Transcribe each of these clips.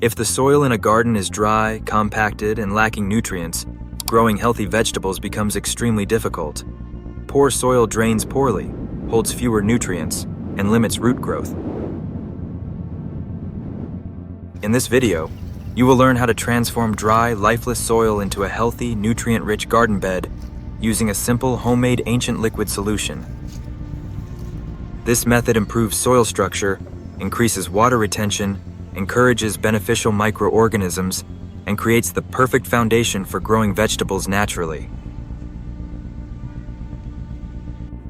If the soil in a garden is dry, compacted, and lacking nutrients, growing healthy vegetables becomes extremely difficult. Poor soil drains poorly, holds fewer nutrients, and limits root growth. In this video, you will learn how to transform dry, lifeless soil into a healthy, nutrient-rich garden bed using a simple homemade ancient liquid solution. This method improves soil structure, increases water retention, encourages beneficial microorganisms, and creates the perfect foundation for growing vegetables naturally.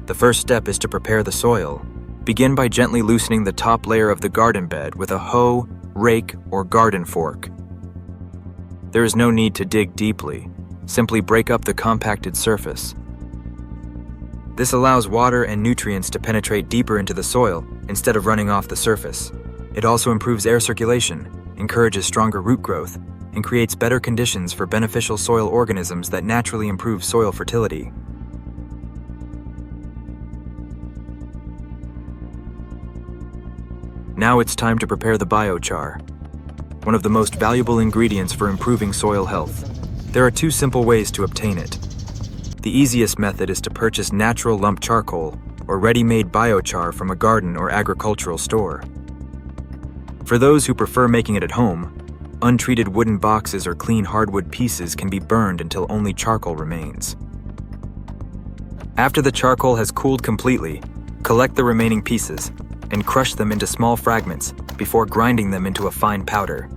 The first step is to prepare the soil. Begin by gently loosening the top layer of the garden bed with a hoe, rake, or garden fork. There is no need to dig deeply. Simply break up the compacted surface. This allows water and nutrients to penetrate deeper into the soil instead of running off the surface. It also improves air circulation, encourages stronger root growth, and creates better conditions for beneficial soil organisms that naturally improve soil fertility. Now it's time to prepare the biochar, one of the most valuable ingredients for improving soil health. There are two simple ways to obtain it. The easiest method is to purchase natural lump charcoal or ready-made biochar from a garden or agricultural store. For those who prefer making it at home, untreated wooden boxes or clean hardwood pieces can be burned until only charcoal remains. After the charcoal has cooled completely, collect the remaining pieces and crush them into small fragments before grinding them into a fine powder.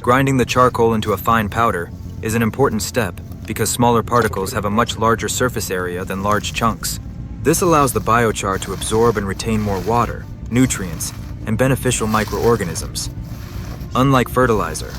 Grinding the charcoal into a fine powder is an important step because smaller particles have a much larger surface area than large chunks. This allows the biochar to absorb and retain more water, nutrients, and beneficial microorganisms. Unlike fertilizer,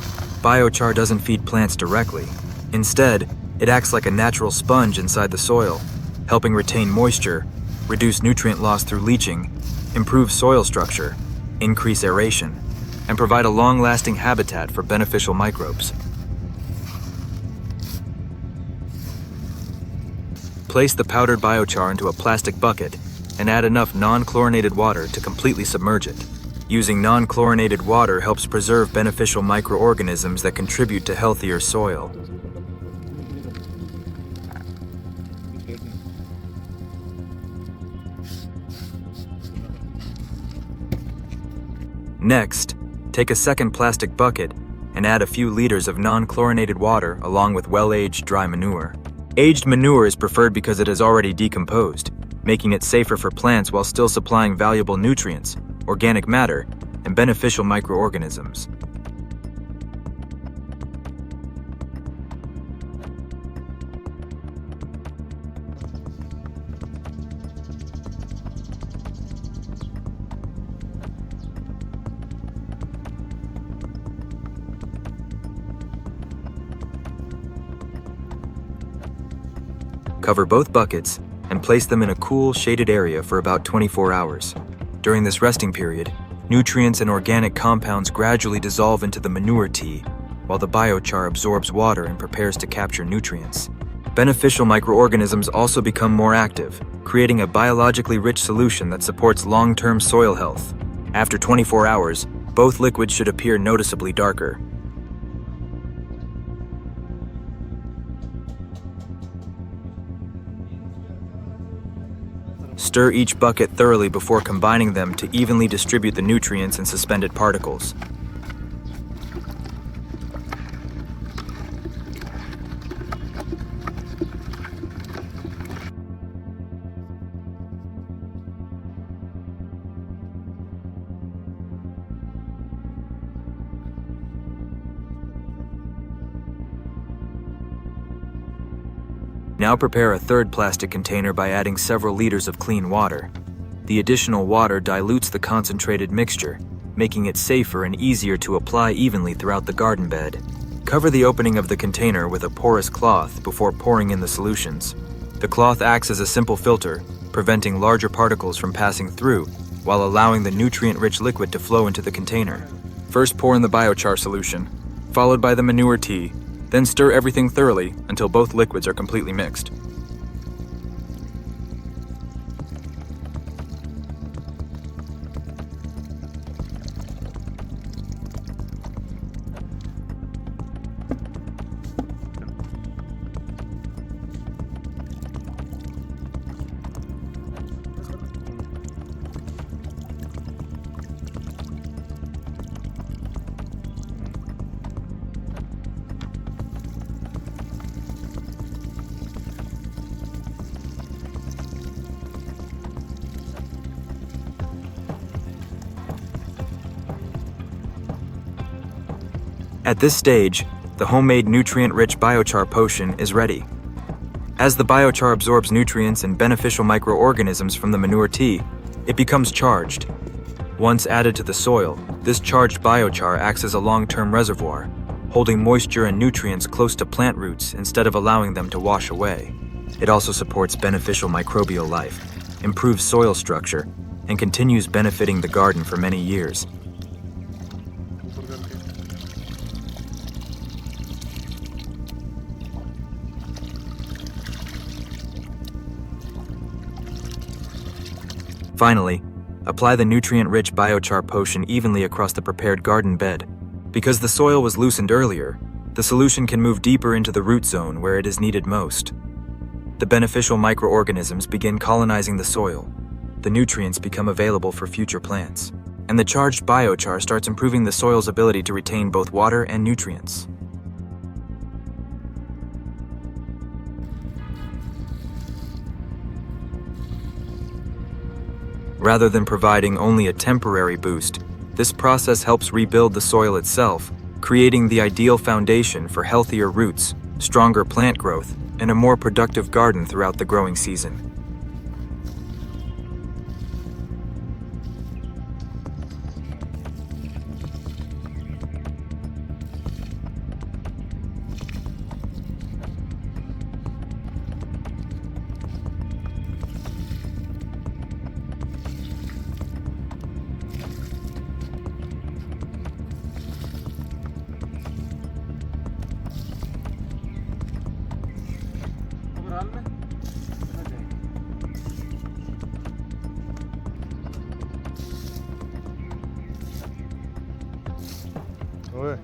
biochar doesn't feed plants directly. Instead, it acts like a natural sponge inside the soil, helping retain moisture, reduce nutrient loss through leaching, improve soil structure, increase aeration, and provide a long-lasting habitat for beneficial microbes. Place the powdered biochar into a plastic bucket and add enough non-chlorinated water to completely submerge it. Using non-chlorinated water helps preserve beneficial microorganisms that contribute to healthier soil. Next, take a second plastic bucket and add a few liters of non-chlorinated water along with well-aged dry manure. Aged manure is preferred because it is already decomposed, making it safer for plants while still supplying valuable nutrients, organic matter, and beneficial microorganisms. Cover both buckets and place them in a cool, shaded area for about 24 hours. During this resting period, nutrients and organic compounds gradually dissolve into the manure tea, while the biochar absorbs water and prepares to capture nutrients. Beneficial microorganisms also become more active, creating a biologically rich solution that supports long-term soil health. After 24 hours, both liquids should appear noticeably darker. Stir each bucket thoroughly before combining them to evenly distribute the nutrients and suspended particles. Now prepare a third plastic container by adding several liters of clean water. The additional water dilutes the concentrated mixture, making it safer and easier to apply evenly throughout the garden bed. Cover the opening of the container with a porous cloth before pouring in the solutions. The cloth acts as a simple filter, preventing larger particles from passing through while allowing the nutrient-rich liquid to flow into the container. First pour in the biochar solution, followed by the manure tea, then stir everything thoroughly until both liquids are completely mixed. At this stage, the homemade nutrient-rich biochar potion is ready. As the biochar absorbs nutrients and beneficial microorganisms from the manure tea, it becomes charged. Once added to the soil, this charged biochar acts as a long-term reservoir, holding moisture and nutrients close to plant roots instead of allowing them to wash away. It also supports beneficial microbial life, improves soil structure, and continues benefiting the garden for many years. Finally, apply the nutrient-rich biochar potion evenly across the prepared garden bed. Because the soil was loosened earlier, the solution can move deeper into the root zone where it is needed most. The beneficial microorganisms begin colonizing the soil. The nutrients become available for future plants, and the charged biochar starts improving the soil's ability to retain both water and nutrients. Rather than providing only a temporary boost, this process helps rebuild the soil itself, creating the ideal foundation for healthier roots, stronger plant growth, and a more productive garden throughout the growing season. Ouais.